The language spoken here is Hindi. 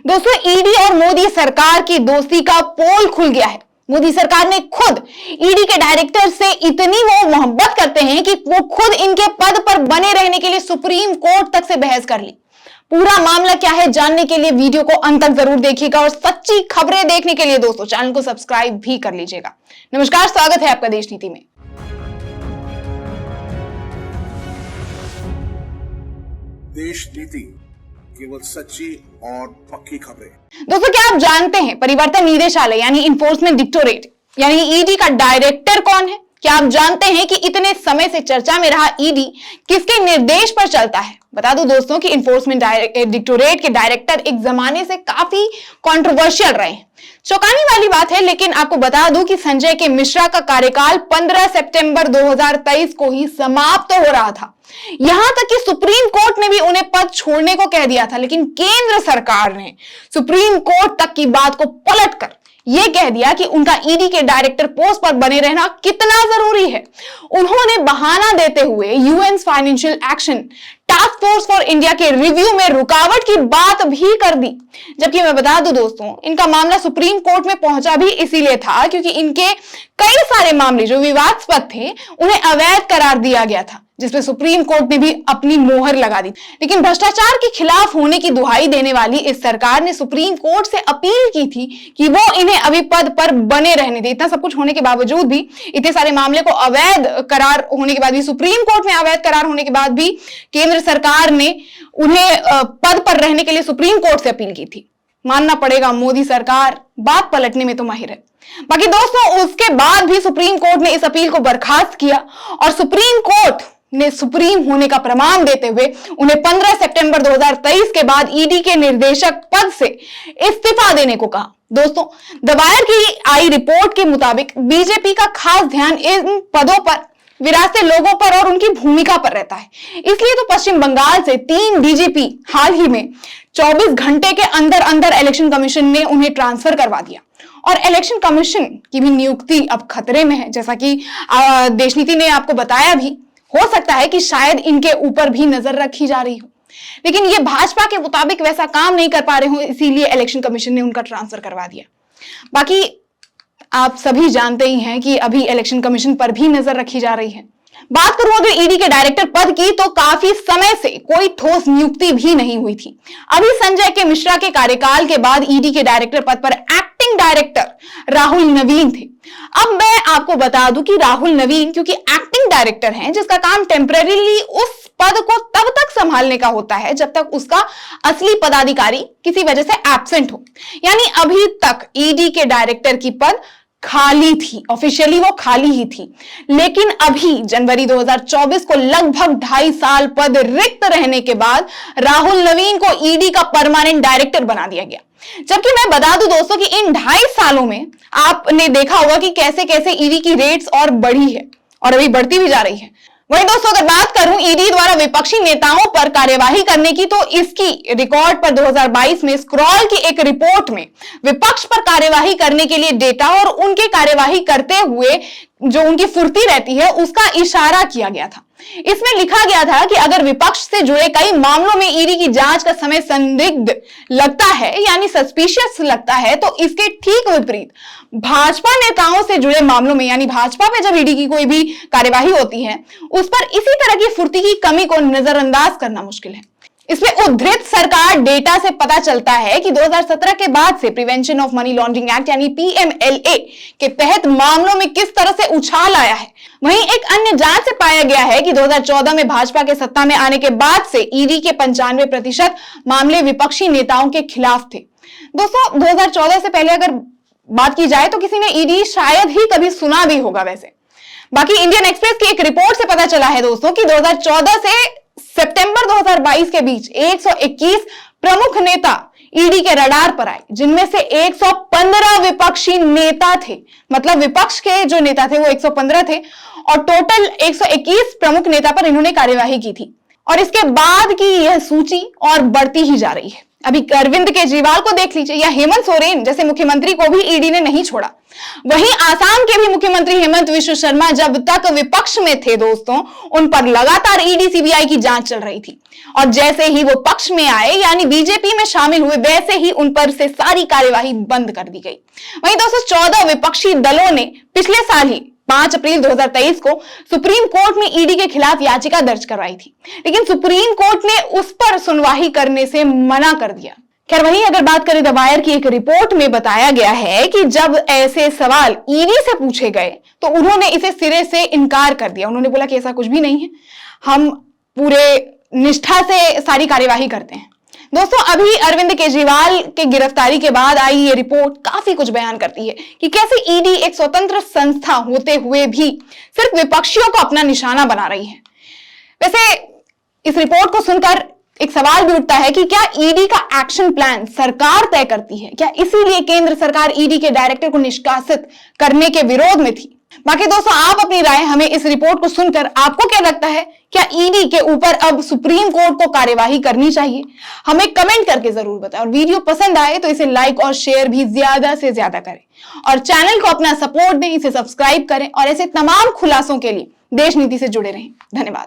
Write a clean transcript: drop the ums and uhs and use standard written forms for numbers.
दोस्तों, ईडी और मोदी सरकार की दोस्ती का पोल खुल गया है। मोदी सरकार ने खुद ईडी के डायरेक्टर से इतनी वो मोहब्बत करते हैं कि वो खुद इनके पद पर बने रहने के लिए सुप्रीम कोर्ट तक से बहस कर ली। पूरा मामला क्या है जानने के लिए वीडियो को अंत तक जरूर देखिएगा और सच्ची खबरें देखने के लिए दोस्तों चैनल को सब्सक्राइब भी कर लीजिएगा। नमस्कार, स्वागत है आपका देश नीति में। देश नीति केवल सच्ची और पक्की खबरें। दोस्तों, क्या आप जानते हैं परिवर्तन निदेशालय यानी इन्फोर्समेंट डायरेक्टरेट यानी ईडी का डायरेक्टर कौन है? क्या आप जानते हैं कि इतने समय से चर्चा में रहा ईडी किसके निर्देश पर चलता है? बता दूं दोस्तों कि इन्फोर्समेंट डायरेक्टरेट के डायरेक्टर एक जमाने से काफी कंट्रोवर्शियल रहे हैं। चौंकाने वाली बात है, लेकिन आपको बता दूं कि संजय के मिश्रा का कार्यकाल 15 सितंबर 2023 को ही समाप्त हो रहा था। यहां तक कि सुप्रीम कोर्ट ने भी उन्हें पद छोड़ने को कह दिया था, लेकिन केंद्र सरकार ने सुप्रीम कोर्ट तक की बात को पलटकर यह कह दिया कि उनका ईडी के डायरेक्टर पोस्ट पर बने रहना कितना जरूरी है। उन्होंने बहाना देते हुए UN financial action task force for India के रिव्यू में रुकावट की बात भी कर दी। जबकि मैं बता दूं दोस्तों, इनका मामला सुप्रीम कोर्ट में पहुंचा भी इसीलिए था क्योंकि इनके कई सारे मामले जो विवादास्पद थे उन्हें अवैध करार दिया गया था, जिसमें सुप्रीम कोर्ट ने भी अपनी मोहर लगा दी। लेकिन भ्रष्टाचार के खिलाफ होने की दुहाई देने वाली इस सरकार ने सुप्रीम कोर्ट से अपील की थी कि वो इन्हें अभी पद पर बने रहने दे। इतना सब कुछ होने के बावजूद भी, इतने सारे मामले को अवैध करार होने के बाद भी, सुप्रीम कोर्ट में अवैध करार होने के बाद भी केंद्र सरकार ने उन्हें पद पर रहने के लिए सुप्रीम कोर्ट से अपील की थी। मानना पड़ेगा, मोदी सरकार बात पलटने में तो माहिर है। बाकी दोस्तों, उसके बाद भी सुप्रीम कोर्ट ने इस अपील को बर्खास्त किया और सुप्रीम कोर्ट ने सुप्रीम होने का प्रमाण देते हुए उन्हें 15 सितंबर 2023 के बाद ईडी के निर्देशक पद से इस्तीफा देने को कहा। दोस्तों, द वायर की आई रिपोर्ट के मुताबिक बीजेपी का खास ध्यान इन पदों पर विरासत लोगों पर और उनकी भूमिका पर रहता है। इसलिए तो पश्चिम बंगाल से 3 डीजीपी हाल ही में 24 घंटे के अंदर अंदर इलेक्शन कमीशन ने उन्हें ट्रांसफर करवा दिया और इलेक्शन कमीशन की भी नियुक्ति अब खतरे में है। जैसा कि देश नीति ने आपको बताया भी, हो सकता है कि शायद इनके ऊपर भी नजर रखी जा रही हो, लेकिन ये भाजपा के मुताबिक वैसा काम नहीं कर पा रहे हो, इसीलिए इलेक्शन कमीशन ने उनका ट्रांसफर करवा दिया। बाकी आप सभी जानते ही हैं कि अभी इलेक्शन कमीशन पर भी नजर रखी जा रही है। बात करूं अगर ईडी के डायरेक्टर पद की, तो काफी समय से कोई ठोस नियुक्ति भी नहीं हुई थी। अभी संजय के मिश्रा के कार्यकाल के बाद ईडी के डायरेक्टर पद पर एक्टिंग डायरेक्टर राहुल नवीन थे। अब मैं आपको बता दूं कि राहुल नवीन क्योंकि एक्टिंग डायरेक्टर हैं, जिसका काम टेम्परेरीली उस पद को तब तक संभालने का होता है जब तक उसका असली पदाधिकारी किसी वजह से एब्सेंट हो। यानी अभी तक ईडी के डायरेक्टर की पद खाली थी, ऑफिशियली वो खाली ही थी। लेकिन अभी जनवरी 2024 को लगभग 2.5 साल पद रिक्त रहने के बाद राहुल नवीन को ईडी का परमानेंट डायरेक्टर बना दिया गया। जबकि मैं बता दूं दोस्तों कि इन 2.5 सालों में आपने देखा होगा कि कैसे कैसे ईडी की रेट्स और बढ़ी है और अभी बढ़ती भी जा रही है। वहीं दोस्तों, अगर बात करूं ईडी द्वारा विपक्षी नेताओं पर कार्यवाही करने की, तो इसकी रिकॉर्ड पर 2022 में स्क्रॉल की एक रिपोर्ट में विपक्ष पर कार्यवाही करने के लिए डेटा और उनके कार्यवाही करते हुए जो उनकी फुर्ती रहती है उसका इशारा किया गया था। इसमें लिखा गया था कि अगर विपक्ष से जुड़े कई मामलों में ईडी की जांच का समय संदिग्ध लगता है यानी सस्पिशियस लगता है, तो इसके ठीक विपरीत भाजपा नेताओं से जुड़े मामलों में यानी भाजपा पे जब ईडी की कोई भी कार्यवाही होती है उस पर इसी तरह की फुर्ती की कमी को नजरअंदाज करना मुश्किल है। इसमें उद्धृत सरकार डेटा से पता चलता है कि 2017 के बाद से prevention of money laundering act यानी पीएमएलए के तहत मामलों में किस तरह से उछाल आया है। वहीं एक अन्य जांच से पाया गया है कि 2014 में भाजपा के सत्ता में आने के बाद से ईडी के 95% मामले विपक्षी नेताओं के खिलाफ थे। दोस्तों, 2014 से पहले अगर बात की जाए तो किसी ने ईडी शायद ही कभी सुना भी होगा। वैसे बाकी इंडियन एक्सप्रेस की एक रिपोर्ट से पता चला है दोस्तों कि 2014 से सितंबर 2022 के बीच 121 प्रमुख नेता ईडी के रडार पर आए, जिनमें से 115 विपक्षी नेता थे। मतलब विपक्ष के जो नेता थे वो 115 थे और टोटल 121 प्रमुख नेता पर इन्होंने कार्यवाही की थी। और इसके बाद की यह सूची और बढ़ती ही जा रही है। अभी अरविंद केजरीवाल को देख लीजिए या हेमंत सोरेन जैसे मुख्यमंत्री को भी ईडी ने नहीं छोड़ा। वहीं आसाम के भी मुख्यमंत्री हेमंत विश्व शर्मा जब तक विपक्ष में थे दोस्तों, उन पर लगातार ईडी सीबीआई की जांच चल रही थी और जैसे ही वो पक्ष में आए यानी बीजेपी में शामिल हुए, वैसे ही उन पर से सारी कार्यवाही बंद कर दी गई। वहीं दोस्तों 14 विपक्षी दलों ने पिछले साल ही 5 अप्रैल 2023 को सुप्रीम कोर्ट में ईडी के खिलाफ याचिका दर्ज करवाई थी, लेकिन सुप्रीम कोर्ट ने उस पर सुनवाई करने से मना कर दिया। खैर वहीं अगर बात करें द वायर की एक रिपोर्ट में बताया गया है कि जब ऐसे सवाल ईडी से पूछे गए तो उन्होंने इसे सिरे से इनकार कर दिया। उन्होंने बोला कि ऐसा कुछ भी नहीं है, हम पूरे निष्ठा से सारी कार्यवाही करते हैं। दोस्तों अभी अरविंद केजरीवाल के गिरफ्तारी के बाद आई ये रिपोर्ट काफी कुछ बयान करती है कि कैसे ईडी एक स्वतंत्र संस्था होते हुए भी सिर्फ विपक्षियों को अपना निशाना बना रही है। वैसे इस रिपोर्ट को सुनकर एक सवाल भी उठता है कि क्या ईडी का एक्शन प्लान सरकार तय करती है? क्या इसीलिए केंद्र सरकार ईडी के डायरेक्टर को निष्कासित करने के विरोध में थी? बाकी दोस्तों आप अपनी राय हमें इस रिपोर्ट को सुनकर आपको क्या लगता है, क्या ईडी के ऊपर अब सुप्रीम कोर्ट को कार्यवाही करनी चाहिए? हमें कमेंट करके जरूर बताएं और वीडियो पसंद आए तो इसे लाइक और शेयर भी ज्यादा से ज्यादा करें और चैनल को अपना सपोर्ट दें, इसे सब्सक्राइब करें और ऐसे तमाम खुलासों के लिए देश नीति से जुड़े रहें। धन्यवाद।